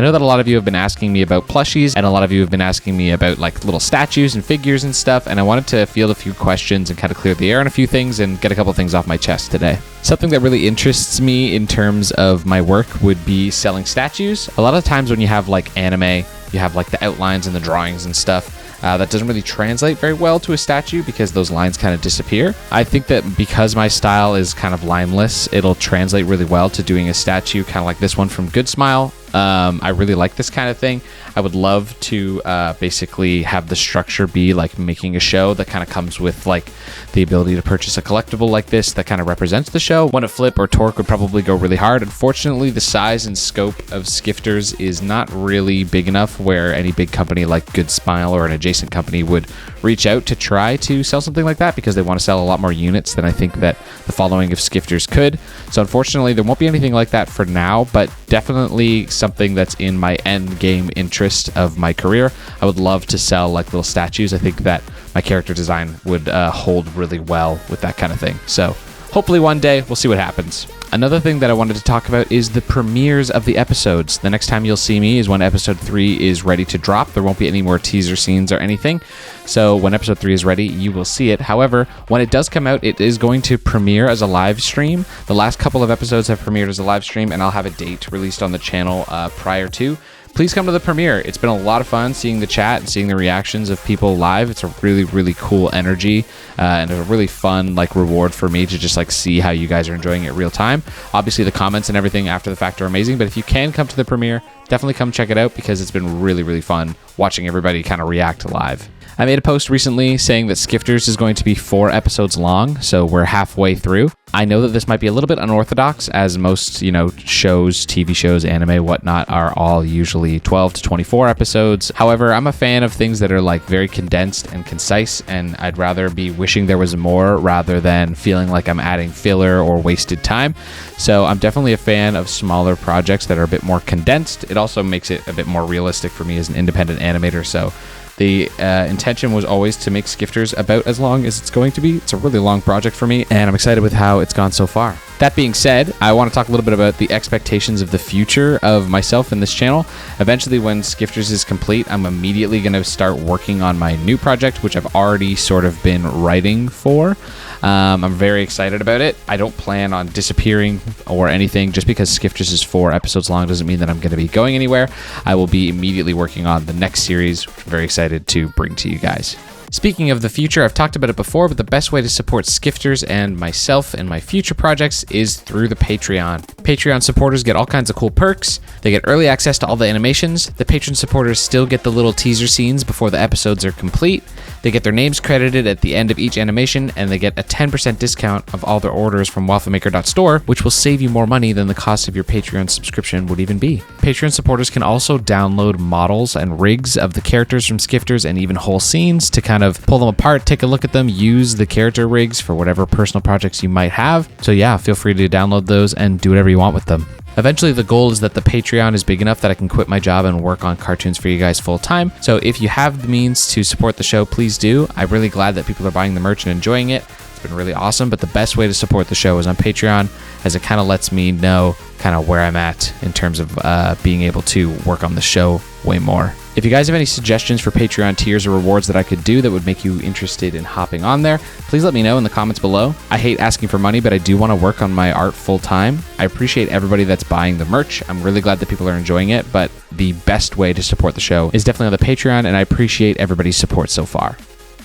I know that a lot of you have been asking me about plushies, and a lot of you have been asking me about like little statues and figures and stuff, and I wanted to field a few questions and kind of clear the air on a few things and get a couple things off my chest today. Something that really interests me in terms of my work would be selling statues. A lot of times when you have like anime, you have like the outlines and the drawings and stuff. That doesn't really translate very well to a statue because those lines kind of disappear. I think that because my style is kind of lineless, it'll translate really well to doing a statue kind of like this one from Good Smile. I really like this kind of thing. I would love to basically have the structure be like making a show that kind of comes with like the ability to purchase a collectible like this that kind of represents the show. One at Flip or Torque would probably go really hard. Unfortunately, the size and scope of Skifters is not really big enough where any big company like Good Smile or an adjacent company would reach out to try to sell something like that because they want to sell a lot more units than I think that the following of Skifters could. So unfortunately, there won't be anything like that for now, but definitely something that's in my end game interest of my career. I would love to sell like little statues. I think that my character design would hold really well with that kind of thing. So hopefully one day we'll see what happens. Another thing that I wanted to talk about is the premieres of the episodes. The next time you'll see me is when episode 3 is ready to drop. There won't be any more teaser scenes or anything. So when episode 3 is ready, you will see it. However, when it does come out, it is going to premiere as a live stream. The last couple of episodes have premiered as a live stream, and I'll have a date released on the channel prior to. Please come to the premiere. It's been a lot of fun seeing the chat and seeing the reactions of people live. It's a really, really cool energy and a really fun like reward for me to just like see how you guys are enjoying it real time. Obviously, the comments and everything after the fact are amazing, but if you can come to the premiere, definitely come check it out because it's been really, really fun watching everybody kind of react live. I made a post recently saying that Skifters is going to be 4 episodes long, so we're halfway through. I know that this might be a little bit unorthodox, as most, shows, TV shows, anime, whatnot, are all usually 12 to 24 episodes. However, I'm a fan of things that are like very condensed and concise, and I'd rather be wishing there was more rather than feeling like I'm adding filler or wasted time. So I'm definitely a fan of smaller projects that are a bit more condensed. It also makes it a bit more realistic for me as an independent animator, so the intention was always to make Skifters about as long as it's going to be. It's a really long project for me, and I'm excited with how it's gone so far. That being said, I want to talk a little bit about the expectations of the future of myself and this channel. Eventually, when Skifters is complete, I'm immediately going to start working on my new project, which I've already sort of been writing for. I'm very excited about it. I don't plan on disappearing or anything. Just because Skifters is 4 episodes long doesn't mean that I'm going to be going anywhere. I will be immediately working on the next series, which I'm very excited to bring to you guys. Speaking of the future, I've talked about it before, but the best way to support Skifters and myself and my future projects is through the Patreon. Patreon supporters get all kinds of cool perks. They get early access to all the animations. The patron supporters still get the little teaser scenes before the episodes are complete. They get their names credited at the end of each animation, and they get a 10% discount of all their orders from wafellmaker.store, which will save you more money than the cost of your Patreon subscription would even be. Patreon supporters can also download models and rigs of the characters from Skifters and even whole scenes to kind of pull them apart, take a look at them, use the character rigs for whatever personal projects you might have. So yeah, feel free to download those and do whatever you want with them. Eventually, the goal is that the Patreon is big enough that I can quit my job and work on cartoons for you guys full time. So if you have the means to support the show, please do. I'm really glad that people are buying the merch and enjoying it. It's been really awesome, but the best way to support the show is on Patreon, as it kind of lets me know kind of where I'm at in terms of being able to work on the show way more. If you guys have any suggestions for Patreon tiers or rewards that I could do that would make you interested in hopping on there, please let me know in the comments below. I hate asking for money, but I do want to work on my art full time. I appreciate everybody that's buying the merch. I'm really glad that people are enjoying it, but the best way to support the show is definitely on the Patreon, and I appreciate everybody's support so far.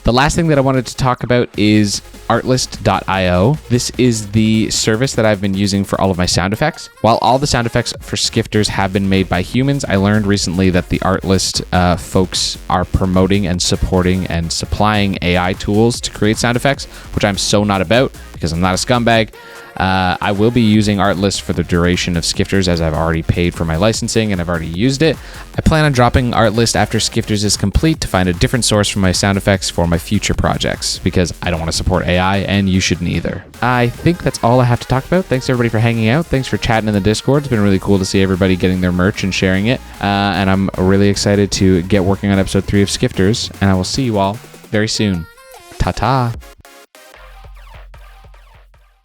The last thing that I wanted to talk about is artlist.io. This is the service that I've been using for all of my sound effects. While all the sound effects for Skifters have been made by humans, I learned recently that the Artlist folks are promoting and supporting and supplying AI tools to create sound effects, which I'm so not about because I'm not a scumbag. I will be using Artlist for the duration of Skifters, as I've already paid for my licensing and I've already used it. I plan on dropping Artlist after Skifters is complete to find a different source for my sound effects for my future projects, because I don't want to support AI and you shouldn't either. I think that's all I have to talk about. Thanks everybody for hanging out. Thanks for chatting in the Discord. It's been really cool to see everybody getting their merch and sharing it. And I'm really excited to get working on episode 3 of Skifters, and I will see you all very soon. Ta-ta.